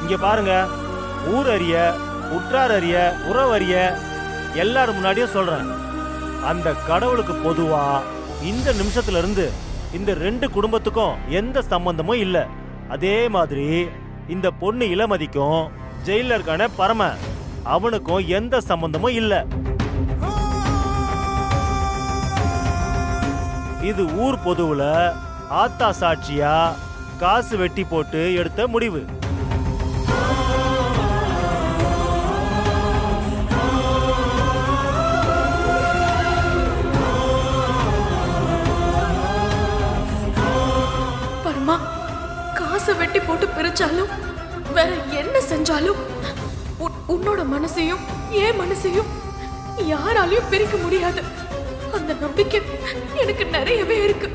இங்க பாருங்க, ஊர் அறிய, உற்றார் அறிய, உறவறிய எல்லாரும் முன்னாடியும் சொல்றேன், அந்த கடவுளுக்கு பொதுவா இந்த நிமிஷத்துல இருந்து இந்த 2 குடும்பத்துக்கும் எந்த சம்பந்தமும் இல்ல. அதே மாதிரி இந்த பொண்ணு இளமதிக்கும் ஜெயில இருக்கான பரம, அவனுக்கும் எந்த சம்பந்தமும் இல்ல. இது ஊர் பொதுவுல ஆத்தா சாட்சியா காசு வெட்டி போட்டு எடுத்த முடிவு. பரமா, காசை வெட்டி போட்டு பிரிச்சாலும் வேற என்ன செஞ்சாலும் உன்னோட மனசையும் என் மனசையும் யாராலையும் பிரிக்க முடியாது. அந்த நம்பிக்கை எனக்கு நிறையவே இருக்கு.